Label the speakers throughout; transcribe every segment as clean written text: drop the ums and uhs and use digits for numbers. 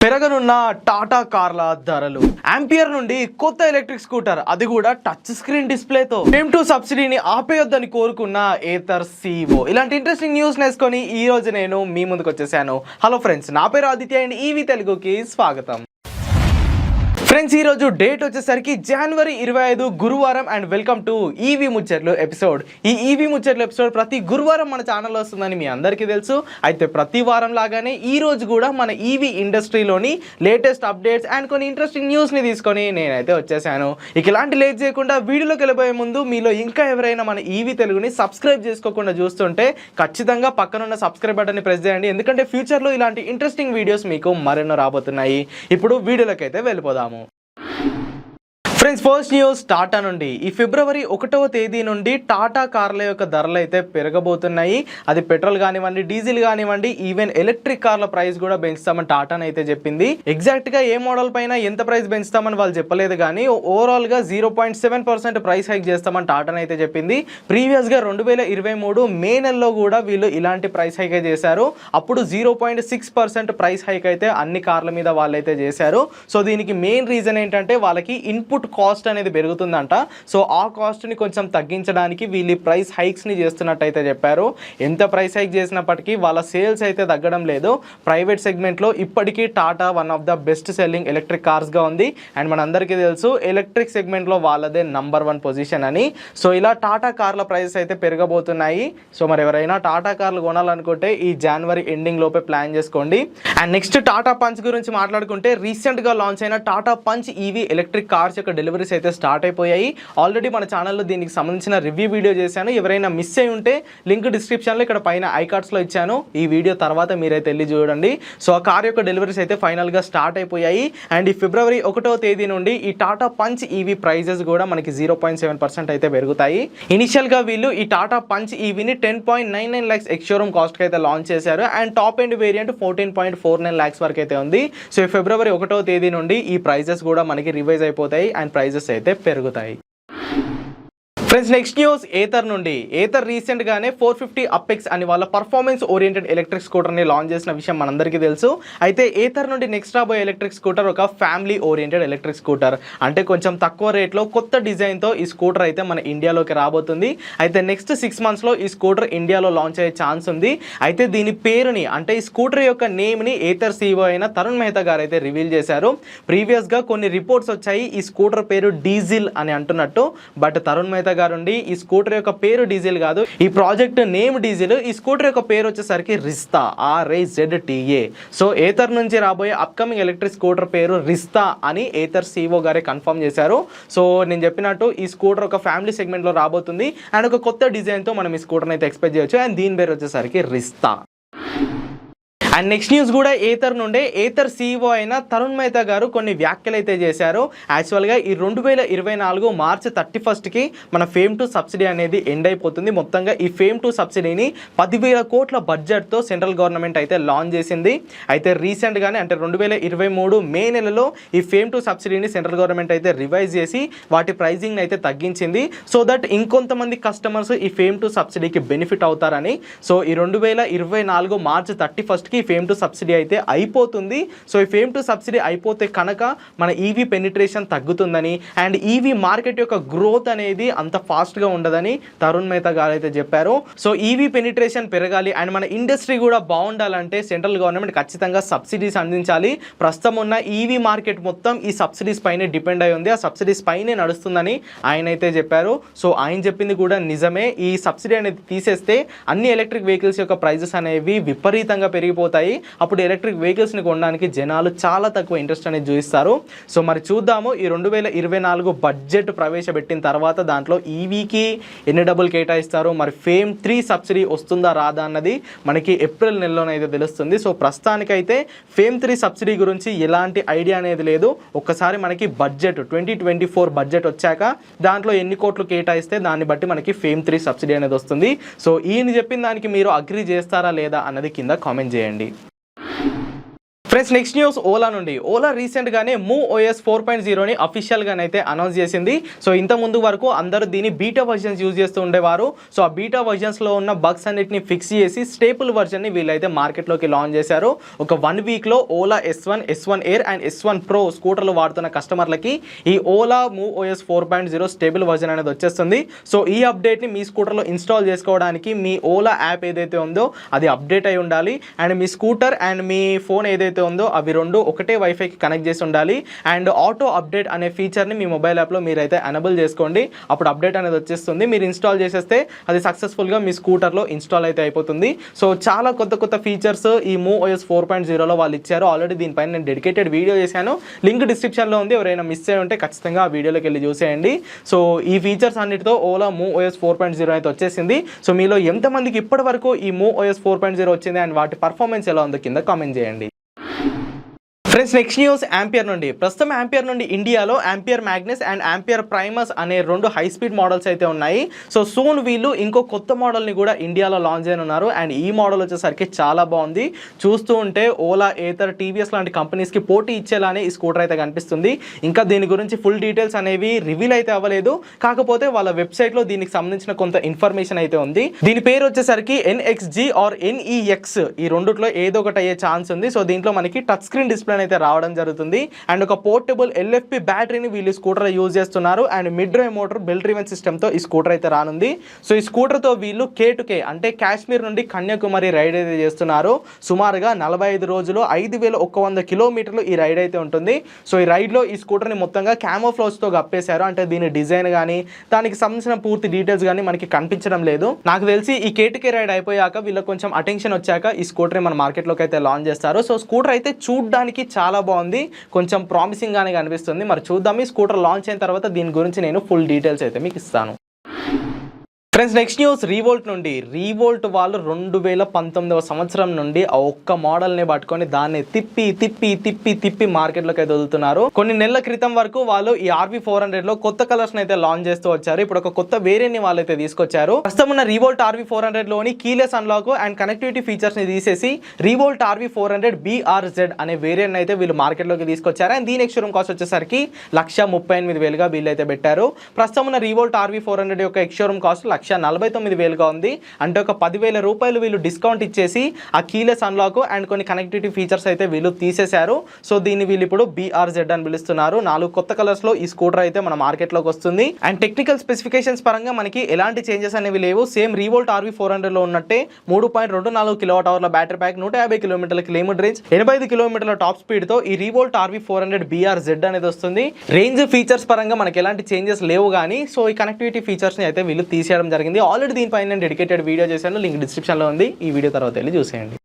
Speaker 1: పెరగనున్న టాటా కార్ల ధరలు, ఆంపియర్ నుండి కొత్త ఎలక్ట్రిక్ స్కూటర్, అది కూడా టచ్ స్క్రీన్ డిస్ప్లేతో, FAME2 సబ్సిడీని ఆపేయొద్దని కోరుకున్న ఏథర్ CEO. ఇలాంటి ఇంట్రెస్టింగ్ న్యూస్ నేర్చుకొని ఈ రోజు నేను మీ ముందుకు వచ్చేసాను. హలో ఫ్రెండ్స్, నా పేరు ఆదిత్య అండ్ ఈవీ తెలుగుకి స్వాగతం. ఫ్రెండ్స్, ఈ రోజు డేట్ వచ్చేసరికి జనవరి 25 గురువారం అండ్ వెల్కమ్ టు ఈవీ ముచ్చట్లు ఎపిసోడ్. ఈ ఈవీ ముచ్చట్లు ఎపిసోడ్ ప్రతి గురువారం మన ఛానల్లో వస్తుందని మీ అందరికీ తెలుసు. అయితే ప్రతి వారం లాగానే ఈ రోజు కూడా మన ఈవీ ఇండస్ట్రీలోని లేటెస్ట్ అప్డేట్స్ అండ్ కొన్ని ఇంట్రెస్టింగ్ న్యూస్ని తీసుకొని నేనైతే వచ్చేసాను. ఇక ఇలాంటి లేట్ చేయకుండా వీడియోలోకి వెళ్ళిపోయే ముందు మీలో ఇంకా ఎవరైనా మన ఈవీ తెలుగుని సబ్స్క్రైబ్ చేసుకోకుండా చూస్తుంటే ఖచ్చితంగా పక్కనున్న సబ్స్క్రైబ్ బటన్ని ప్రెస్ చేయండి, ఎందుకంటే ఫ్యూచర్లో ఇలాంటి ఇంట్రెస్టింగ్ వీడియోస్ మీకు మరెన్నో రాబోతున్నాయి. ఇప్పుడు వీడియోలోకి అయితే వెళ్ళిపోదాము. ఫ్రెండ్స్, ఫస్ట్ న్యూస్ టాటా నుండి. ఈ ఫిబ్రవరి 1వ తేదీ నుండి టాటా కార్ల యొక్క ధరలు అయితే పెరగబోతున్నాయి. అది పెట్రోల్ కానివ్వండి, డీజిల్ కానివ్వండి, ఈవెన్ ఎలక్ట్రిక్ కార్ల ప్రైస్ కూడా పెంచుతామని టాటాని అయితే చెప్పింది. ఎగ్జాక్ట్ గా ఏ మోడల్ పైన ఎంత ప్రైస్ పెంచుతామని వాళ్ళు చెప్పలేదు, కానీ ఓవరాల్ గా 0.7% ప్రైస్ హైక్ చేస్తామని టాటాని అయితే చెప్పింది. ప్రీవియస్ గా 2023 మే నెలలో కూడా వీళ్ళు ఇలాంటి ప్రైస్ హైక్ చేశారు. అప్పుడు 0.6% ప్రైస్ హైక్ అయితే అన్ని కార్ల మీద వాళ్ళైతే చేశారు. సో దీనికి మెయిన్ రీజన్ ఏంటంటే వాళ్ళకి ఇన్పుట్ కాస్ట్ అనేది పెరుగుతుందంట. సో ఆ కాస్ట్ని కొంచెం తగ్గించడానికి వీళ్ళు ప్రైస్ హైక్స్ని చేస్తున్నట్టయితే చెప్పారు. ఎంత ప్రైస్ హైక్ చేసినప్పటికీ వాళ్ళ సేల్స్ అయితే తగ్గడం లేదు. ప్రైవేట్ సెగ్మెంట్లో ఇప్పటికీ Tata one of the best selling electric కార్స్గా ఉంది. అండ్ మనందరికీ తెలుసు ఎలక్ట్రిక్ సెగ్మెంట్లో వాళ్ళదే నంబర్ 1 పొజిషన్ అని. సో ఇలా టాటా కార్ల ప్రైసెస్ అయితే పెరగబోతున్నాయి. సో మరి ఎవరైనా టాటా కార్లు కొనాలనుకుంటే ఈ జనవరి ఎండింగ్ లోపే ప్లాన్ చేసుకోండి. అండ్ నెక్స్ట్ టాటా పంచ్ గురించి మాట్లాడుకుంటే, రీసెంట్గా లాంచ్ అయిన Tata punch EV electric cars యొక్క డెలివరీస్ అయితే స్టార్ట్ అయిపోయాయి. ఆల్రెడీ మన ఛానల్లో దీనికి సంబంధించిన రివ్యూ వీడియో చేశాను. ఎవరైనా మిస్ అయి ఉంటే లింక్ డిస్క్రిప్షన్లో ఇక్కడ పైన ఐకార్డ్స్లో ఇచ్చాను. ఈ వీడియో తర్వాత మీరైతే వెళ్ళి చూడండి. సో ఆ కార్ యొక్క డెలివరీస్ అయితే ఫైనల్గా స్టార్ట్ అయిపోయాయి. అండ్ ఈ ఫిబ్రవరి 1వ తేదీ నుండి ఈ టాటా పంచ్ ఈవీ ప్రైజెస్ కూడా మనకి 0.7% అయితే పెరుగుతాయి. ఇనిషియల్గా వీళ్ళు ఈ టాటా పంచ్ ఈవీని 10.99 lakhs ఎక్స్ షోరూమ్ కాస్ట్కి అయితే లాంచ్ చేశారు. And top end variant 14.49 lakhs వరకు అయితే ఉంది. సో ఈ ఫిబ్రవరి 1వ తేదీ నుండి ఈ ప్రైజెస్ కూడా మనకి రివైజ్ అయిపోతాయి అండ్ ప్రైజెస్ అయితే పెరుగుతాయి. ఫ్రెండ్స్, నెక్స్ట్ న్యూస్ ఏథర్ నుండి. ఏథర్ రీసెంట్ గానే 450 అపెక్స్ అని వాళ్ళ పర్ఫార్మెన్స్ ఓరియంటెడ్ ఎలక్ట్రిక్ స్కూటర్ ని లాంచ్ చేసిన విషయం మనందరికీ తెలుసు. అయితే ఏథర్ నుండి నెక్స్ట్ రాబోయే ఎలక్ట్రిక్ స్కూటర్ ఒక ఫ్యామిలీ ఓరియంటెడ్ ఎలక్ట్రిక్ స్కూటర్, అంటే కొంచెం తక్కువ రేట్లో కొత్త డిజైన్ తో ఈ స్కూటర్ అయితే మన ఇండియాలోకి రాబోతుంది. అయితే నెక్స్ట్ 6 months లో ఈ స్కూటర్ ఇండియాలో లాంచ్ అయ్యే ఛాన్స్ ఉంది. అయితే దీని పేరుని, అంటే ఈ స్కూటర్ యొక్క నేమ్ ని ఏథర్ CEO అయిన తరుణ్ మెహతా గారు అయితే రివీల్ చేశారు. ప్రీవియస్ గా కొన్ని రిపోర్ట్స్ వచ్చాయి ఈ స్కూటర్ పేరు డీజిల్ అని అంటున్నట్టు. బట్ తరుణ్ మెహతా గారుండి ఈ స్కూటర్ యొక్క పేరు డీజిల్ కాదు, ఈ ప్రాజెక్ట్ నేమ్ డీజిల్. ఈ స్కూటర్ యొక్క పేరు వచ్చేసరికి రిస్తా, RIZTA. సో ఏథర్ నుంచి రాబోయే అప్కమింగ్ ఎలక్ట్రిక్ స్కూటర్ పేరు రిస్తా అని ఏథర్ CEO గారే కన్ఫర్మ్ చేశారు. సో నేను చెప్పినట్టు ఈ స్కూటర్ ఒక ఫ్యామిలీ సెగ్మెంట్ లో రాబోతుంది అండ్ ఒక కొత్త డిజైన్ తో మనం ఈ స్కూటర్ అయితే ఎక్స్పెక్ట్ చేయొచ్చు. అండ్ దీని పేరు వచ్చేసరికి రిస్తా. అండ్ నెక్స్ట్ న్యూస్ కూడా ఏథర్ నుండే. ఏథర్ CEO అయిన తరుణ్ మెహతా గారు కొన్ని వ్యాఖ్యలు అయితే చేశారు. యాక్చువల్గా ఈ 2024 మార్చ్ 31కి మన FAME2 సబ్సిడీ అనేది ఎండ్ అయిపోతుంది. మొత్తంగా ఈ FAME2 సబ్సిడీని 10,000 కోట్ల బడ్జెట్తో సెంట్రల్ గవర్నమెంట్ అయితే లాంచ్ చేసింది. అయితే రీసెంట్గానే, అంటే 2023 మే నెలలో ఈ FAME2 సబ్సిడీని సెంట్రల్ గవర్నమెంట్ అయితే రివైజ్ చేసి వాటి ప్రైజింగ్ని అయితే తగ్గించింది. సో దట్ ఇంకొంతమంది కస్టమర్స్ ఈ FAME2 సబ్సిడీకి బెనిఫిట్ అవుతారని. సో ఈ 2024 మార్చ్ 31కి FAME2 సబ్సిడీ అయితే అయిపోతుంది. సో ఈ FAME2 సబ్సిడీ అయిపోతే కనుక మన ఈవీ పెనిట్రేషన్ తగ్గుతుందని అండ్ ఈవీ మార్కెట్ యొక్క గ్రోత్ అనేది అంత ఫాస్ట్గా ఉండదని తరుణ్ మెహతా గారు అయితే చెప్పారు. సో ఈవీ పెనిట్రేషన్ పెరగాలి అండ్ మన ఇండస్ట్రీ కూడా బాగుండాలంటే సెంట్రల్ గవర్నమెంట్ ఖచ్చితంగా సబ్సిడీస్ అందించాలి. ప్రస్తుతం ఉన్న ఈవీ మార్కెట్ మొత్తం ఈ సబ్సిడీస్ పైనే డిపెండ్ అయి ఉంది, ఆ సబ్సిడీస్ పైనే నడుస్తుందని ఆయన అయితే చెప్పారు. సో ఆయన చెప్పింది కూడా నిజమే. ఈ సబ్సిడీ అనేది తీసేస్తే అన్ని ఎలక్ట్రిక్ వెహికల్స్ యొక్క ప్రైజెస్ అనేవి విపరీతంగా పెరిగిపోతాయి. అప్పుడు ఎలక్ట్రిక్ వెహికల్స్ని కొనడానికి జనాలు చాలా తక్కువ ఇంట్రెస్ట్ అనేది చూపిస్తారు. సో మరి చూద్దాము ఈ 2024 బడ్జెట్ ప్రవేశపెట్టిన తర్వాత దాంట్లో ఈవీకి ఎన్ని డబ్బులు కేటాయిస్తారు, మరి FAME3 సబ్సిడీ వస్తుందా రాదా అన్నది మనకి ఏప్రిల్ నెలలోనైతే తెలుస్తుంది. సో ప్రస్తుతానికైతే FAME3 సబ్సిడీ గురించి ఎలాంటి ఐడియా అనేది లేదు. ఒక్కసారి మనకి బడ్జెట్ 2024 బడ్జెట్ వచ్చాక దాంట్లో ఎన్ని కోట్లు కేటాయిస్తే దాన్ని బట్టి మనకి FAME3 సబ్సిడీ అనేది వస్తుంది. సో ఈయన చెప్పిన దానికి మీరు అగ్రీ చేస్తారా లేదా అన్నది కింద కామెంట్ చేయండి. ఫ్రెండ్స్ నెక్స్ట్ న్యూస్ ఓలా నుండి. ఓలా రీసెంట్గానే మూవ్ ఓఎస్ 4.0ని అఫీషియల్గానైతే అనౌన్స్ చేసింది. సో ఇంత ముందు వరకు అందరూ దీని బీటా వర్జన్స్ యూజ్ చేస్తూ ఉండేవారు. సో ఆ బీటా వర్జన్స్లో ఉన్న బగ్స్ అన్నిటిని ఫిక్స్ చేసి స్టేపుల్ వర్జన్ని వీళ్ళైతే మార్కెట్లోకి లాంచ్ చేశారు. ఒక 1 వీక్లో Ola S1, S1 air and S1 Pro స్కూటర్లు వాడుతున్న కస్టమర్లకి ఈ Ola move OS 4.0 stable version అనేది వచ్చేస్తుంది. సో ఈ అప్డేట్ని మీ స్కూటర్లో ఇన్స్టాల్ చేసుకోవడానికి మీ ఓలా యాప్ ఏదైతే ఉందో అది అప్డేట్ అయి ఉండాలి. And me scooter and me phone ఏదైతే ఉందో అవి రెండు ఒకటే వైఫైకి కనెక్ట్ చేసి ఉండాలి. అండ్ ఆటో అప్డేట్ అనే ఫీచర్ని మీ మొబైల్ యాప్లో మీరైతే ఎనబుల్ చేసుకోండి. అప్పుడు అప్డేట్ అనేది వచ్చేస్తుంది. మీరు ఇన్స్టాల్ చేసేస్తే అది సక్సెస్ఫుల్గా మీ స్కూటర్లో ఇన్స్టాల్ అయితే అయిపోతుంది. సో చాలా కొత్త ఫీచర్స్ ఈ మూవ్ ఓఎస్ 4.0లో వాళ్ళు ఇచ్చారు. ఆల్రెడీ దీనిపైన నేను డెడికేటెడ్ వీడియో చేశాను, లింక్ డిస్క్రిప్షన్లో ఉంది. ఎవరైనా మిస్ అయ్యి ఉంటే ఖచ్చితంగా ఆ వీడియోలోకి వెళ్ళి చూసేయండి. సో ఈ ఫీచర్స్ అన్నిటితో ఓలా మూవ్ ఓఎస్ 4.0 అయితే వచ్చేసింది. సో మీలో ఎంతమందికి ఇప్పటి వరకు ఈ మూవ్ ఓఎస్ 4.0 వచ్చింది అండ్ వాటి పర్ఫార్మెన్స్ ఎలా ఉందో కింద కామెంట్ చేయండి. ఫ్రెండ్స్ నెక్స్ట్ న్యూస్ ఆంపియర్ నుండి. ప్రస్తుతం ఆంపియర్ నుండి ఇండియాలో ampere Magnus and ampere Primus అనే 2 హై స్పీడ్ మోడల్స్ అయితే ఉన్నాయి. సో సూన్ వీళ్ళు ఇంకో కొత్త మోడల్ని కూడా ఇండియాలో లాంచ్ చేయనున్నారు. అండ్ ఈ మోడల్ వచ్చేసరికి చాలా బాగుంది. చూస్తూ ఉంటే ఓలా, ఏథర్, టీవీఎస్ లాంటి కంపెనీస్కి పోటీ ఇచ్చేలానే ఈ స్కూటర్ అయితే కనిపిస్తుంది. ఇంకా దీని గురించి ఫుల్ డీటెయిల్స్ అనేవి రివీల్ అయితే అవ్వలేదు. కాకపోతే వాళ్ళ వెబ్సైట్లో దీనికి సంబంధించిన కొంత ఇన్ఫర్మేషన్ అయితే ఉంది. దీని పేరు వచ్చేసరికి NXG ఆర్ NEX, ఈ రెండిట్లో ఏదో ఒకటి అయ్యే ఛాన్స్ ఉంది. సో దీంట్లో మనకి టచ్ స్క్రీన్ డిస్ప్లే అయితే రావడం జరుగుతుంది. అండ్ ఒక పోర్టబుల్ LFP బ్యాటరీని వీళ్ళు స్కూటర్ యూజ్ చేస్తున్నారు. And mid drive motor bell driven సిస్టమ్తో ఈ స్కూటర్ అయితే రానుంది. సో ఈ స్కూటర్తో వీళ్ళు K2K అంటే కాశ్మీర్ నుండి కన్యాకుమారి రైడ్ అయితే చేస్తున్నారు. సుమారుగా 45 రోజులు 5100 కిలోమీటర్లు ఈ రైడ్ అయితే ఉంటుంది. సో ఈ రైడ్లో ఈ స్కూటర్ని మొత్తంగా క్యామోఫ్లాజ్తో కప్పేశారు. అంటే దీని డిజైన్ కానీ దానికి సంబంధించిన పూర్తి డీటెయిల్స్ కానీ మనకి కనిపించడం లేదు. నాకు తెలిసి ఈ K2K రైడ్ అయిపోయాక వీళ్ళకి కొంచెం అటెన్షన్ వచ్చాక ఈ స్కూటర్ని మన మార్కెట్లోకి అయితే లాంచ్ చేస్తారు. సో స్కూటర్ అయితే చూడడానికి చాలా బాగుంది, కొంచెం ప్రామిసింగ్ గానే కనిపిస్తుంది. మరి చూద్దాం, ఈ స్కూటర్ లాంచ్ అయిన తర్వాత దీని గురించి నేను ఫుల్ డీటెయిల్స్ అయితే మీకు ఇస్తాను. ఫ్రెండ్స్ నెక్స్ట్ న్యూస్ రీవోల్ట్ నుండి. రీవోల్ట్ వాళ్ళు 2019వ సంవత్సరం నుండి ఆ ఒక్క మోడల్ని పట్టుకొని దాన్ని తిప్పి మార్కెట్లోకి అయితే వదులుతున్నారు. కొన్ని నెలల క్రితం వరకు వాళ్ళు ఈ RV400లో కొత్త కలర్స్ అయితే లాంచ్ చేస్తూ వచ్చారు. ఇప్పుడు ఒక కొత్త వేరియంట్ ని వాళ్ళైతే తీసుకొచ్చారు. ప్రస్తుతం ఉన్న రీవోల్ట్ RV400లోని keyless unlock and connectivity features ని తీసేసి రీవోల్ట్ RV400 BRZ అనే వేరియంట్ అయితే వీళ్ళు మార్కెట్లోకి తీసుకొచ్చారు. అండ్ దీని ఎక్స్షోరూమ్ కాస్ట్ వచ్చేసరికి 138,000గా వీళ్ళు అయితే పెట్టారు. ప్రస్తుతం ఉన్న రీవోల్ట్ RV400 యొక్క ఎక్స్షోరూమ్ కాస్ట్ 149,000గా ఉంది. అంటే ఒక 10,000 రూపాయలు వీళ్ళు డిస్కౌంట్ ఇచ్చేసి ఆ కీలెస్ అన్లాక్ అండ్ కొన్ని కనెక్టివిటీ ఫీచర్స్ అయితే వీళ్ళు తీసేశారు. సో దీన్ని వీళ్ళు ఇప్పుడు BRZ అని పిలుస్తున్నారు. 4 కొత్త కలర్స్ లో ఈ స్కూటర్ అయితే మన మార్కెట్ లోకి వస్తుంది. అండ్ టెక్నికల్ స్పెసిఫికేషన్స్ పరంగా మనకి ఎలాంటి చేంజెస్ అనేవి లేవు. సేమ్ రీవోల్ట్ RV400 లో ఉన్నట్టే 3.24 kWh బ్యాటరీ ప్యాక్, 150 కిలోమీటర్ల క్లైమేట్ రేంజ్, 85 కిలోమీటర్ల టాప్ స్పీడ్ తో ఈ రీవోల్ట్ RV400 BRZ అనేది వస్తుంది. రేంజ్ ఫీచర్స్ పరంగా మనకి ఎలాంటి చేంజెస్ లేవు కానీ సో ఈ కనెక్టివిటీ ఫీచర్స్ ని అయితే వీళ్ళు తీసేయడం జరిగింది. ఆల్రెడీ దీనిపైన నేను డెడికేటెడ్ వీడియో చేశాను, లింక్ డిస్క్రిప్షన్లో ఉంది. ఈ వీడియో తర్వాత వెళ్ళి చూసేయండి.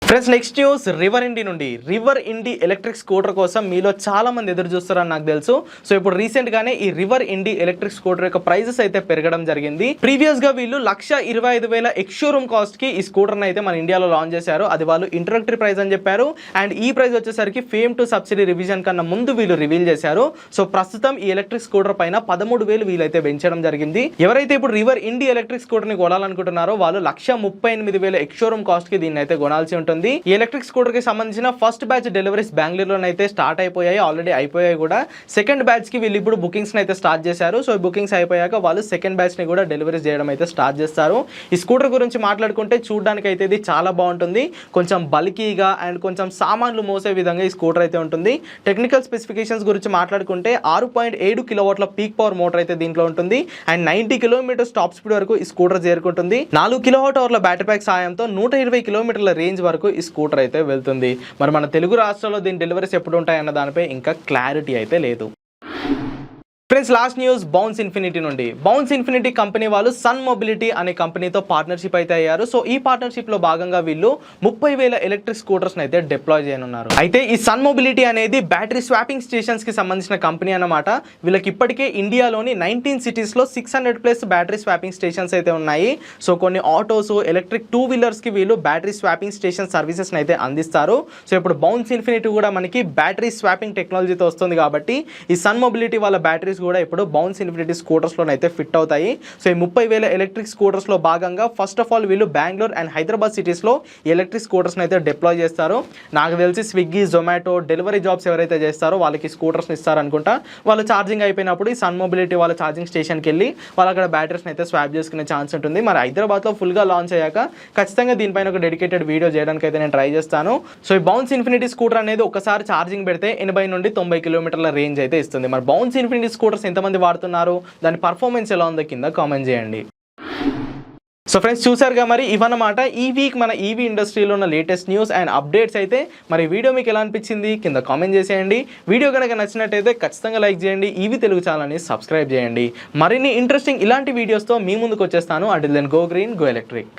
Speaker 1: ఫ్రెండ్స్ నెక్స్ట్ న్యూస్ రివర్ ఇండి నుండి. రివర్ ఇండి ఎలక్ట్రిక్ స్కూటర్ కోసం మీలో చాలా మంది ఎదురు చూస్తారని నాకు తెలుసు. సో ఇప్పుడు రీసెంట్ గానే ఈ రివర్ ఇండి ఎలక్ట్రిక్ స్కూటర్ యొక్క ప్రైజెస్ అయితే పెరగడం జరిగింది. ప్రీవియస్ గా వీళ్ళు 125,000 ఎక్స్షోరూమ్ కాస్ట్ కి ఈ స్కూటర్ అయితే మన ఇండియాలో లాంచ్ చేశారు. అది వాళ్ళు ఇంట్రడక్టరీ ప్రైస్ అని చెప్పారు. అండ్ ఈ ప్రైస్ వచ్చేసరికి ఫేమ్ టు సబ్సిడీ రివిజన్ కన్నా ముందు వీళ్ళు రివీల్ చేశారు. సో ప్రస్తుతం ఈ ఎలక్ట్రిక్ స్కూటర్ పైన 13,000 వీళ్ళైతే పెంచడం జరిగింది. ఎవరైతే ఇప్పుడు రివర్ ఇండి ఎలక్ట్రిక్ స్కూటర్ ని కొనాలనుకుంటున్నారో వాళ్ళు 138,000 ఎక్స్షోరూమ్ కాస్ట్ కి దీన్ని అయితే కొనాల్సి ఉంటుంది. ఈ ఎలక్ట్రిక్ స్కూటర్ కి సంబంధించిన ఫస్ట్ బ్యాచ్ డెలివరీస్ బెంగళూరులోనైతే స్టార్ట్ అయిపోయాయి, ఆల్రెడీ అయిపోయాయి కూడా. సెకండ్ బ్యాచ్ కి వీళ్ళు ఇప్పుడు బుకింగ్స్ అయితే స్టార్ట్ చేశారు. సో ఈ బుకింగ్స్ అయిపోయాక వాళ్ళు సెకండ్ బ్యాచ్ ని కూడా డెలివరీస్ చేయడం అయితే స్టార్ట్ చేస్తారు. ఈ స్కూటర్ గురించి మాట్లాడుకుంటే చూడడానికి అయితే ఇది చాలా బాగుంటుంది. కొంచెం బల్కీగా అండ్ కొంచెం సామాన్లు మోసే విధంగా ఈ స్కూటర్ అయితే ఉంటుంది. టెక్నికల్ స్పెసిఫికేషన్స్ గురించి మాట్లాడుకుంటే 6.7 కిలోవాట్ల పీక్ పవర్ మోటార్ అయితే దీంట్లో ఉంటుంది. అండ్ 90 కిలోమీటర్స్ టాప్ స్పీడ్ వరకు ఈ స్కూటర్ చేరుకుంటుంది. 4 kWh బ్యాటరీ ప్యాక్ సాయంతో 120 కిలోమీటర్ల రేంజ్ వరకు ఈ స్కూటర్ అయితే వెళ్తుంది. మరి మన తెలుగు రాష్ట్రాల్లో దీని డెలివరీస్ ఎప్పుడు ఉంటాయన్న దానిపై ఇంకా క్లారిటీ అయితే లేదు. Friends last news bounce infinity నుండి. బౌన్స్ ఇన్ఫినిటీ కంపెనీ వాళ్ళు సన్ మొబిలిటీ అనే కంపెనీతో పార్ట్నర్షిప్ అయితే అయ్యారు. సో ఈ పార్ట్నర్షిప్ లో భాగంగా వీళ్ళు 30,000 ఎలక్ట్రిక్ స్కూటర్స్ అయితే డిప్లాయ్ చేయనున్నారు. అయితే ఈ సన్ మొబిలిటీ అనేది బ్యాటరీ స్వాపింగ్ స్టేషన్స్ కి సంబంధించిన కంపెనీ అన్నమాట. వీళ్ళకి ఇప్పటికే ఇండియాలోని 19 సిటీస్ లో 600+ బ్యాటరీ స్వాపింగ్ స్టేషన్స్ అయితే ఉన్నాయి. సో కొన్ని ఆటోస్, ఎలక్ట్రిక్ 2 వీలర్స్ కి వీళ్ళు బ్యాటరీ స్వాపింగ్ స్టేషన్ సర్వీసెస్ అయితే అందిస్తారు. సో ఇప్పుడు బౌన్స్ ఇన్ఫినిటీ కూడా మనకి బ్యాటరీ స్వాపింగ్ టెక్నాలజీతో వస్తుంది కాబట్టి ఈ సన్ మొబిలిటీ వాళ్ళ బ్యాటరీస్ బ్యాటరీస్ కూడా ఇప్పుడు బౌన్స్ ఇన్ఫినిటీ స్కూటర్స్లోనైతే ఫిట్ అవుతాయి. సో ఈ 30,000 ఎలక్ట్రిక్ స్కూటర్స్లో భాగంగా ఫస్ట్ ఆఫ్ ఆల్ వీళ్ళు బెంగళూరు అండ్ హైదరాబాద్ సిటీస్లో ఎలక్ట్రిక్ స్కూటర్స్ని అయితే డిప్లాయ్ చేస్తారు. నాకు తెలిసి స్విగ్గీ, జొమాటో డెలివరీ జాబ్స్ ఎవరైతే చేస్తారో వాళ్ళకి స్కూటర్స్ని ఇస్తారనుకుంటా. వాళ్ళు ఛార్జింగ్ అయిపోయినప్పుడు ఈ సన్ మొబిలిటీ వాళ్ళ ఛార్జింగ్ స్టేషన్కి వెళ్ళి వాళ్ళు అక్కడ బ్యాటరీస్ని అయితే స్వాప్ చేసుకునే ఛాన్స్ ఉంటుంది. మరి హైదరాబాద్లో ఫుల్గా లాంచ్ అయ్యాక ఖచ్చితంగా దీనిపైన ఒక డెడికేటెడ్ వీడియో చేయడానికి అయితే నేను ట్రై చేస్తాను. సో ఈ బౌన్స్ ఇన్ఫినిటీ స్కూటర్ అనేది ఒకసారి ఛార్జింగ్ పెడితే 80 నుండి 90 కిలోమీటర్ల రేంజ్ అయితే ఇస్తుంది. మరి బౌన్స్ ఇన్ఫినిటీ స్కూటర్స్ ఎంతమంది వాడుతున్నారు, దాని పర్ఫార్మెన్స్ ఎలా ఉందో కింద కామెంట్ చేయండి. సో ఫ్రెండ్స్ చూసారుగా, మరి ఇవన్నమాట ఈ వీక్ మన ఈవీ ఇండస్ట్రీలో ఉన్న లేటెస్ట్ న్యూస్ అండ్ అప్డేట్స్ అయితే. మరి వీడియో మీకు ఎలా అనిపించింది కింద కామెంట్ చేసేయండి. వీడియో కనుక నచ్చినట్టయితే ఖచ్చితంగా లైక్ చేయండి. ఈవీ తెలుగు ఛానల్ని సబ్స్క్రైబ్ చేయండి. మరిన్ని ఇంట్రెస్టింగ్ ఇలాంటి వీడియోస్తో మీ ముందుకు వచ్చేస్తాను. Until then go green, go electric.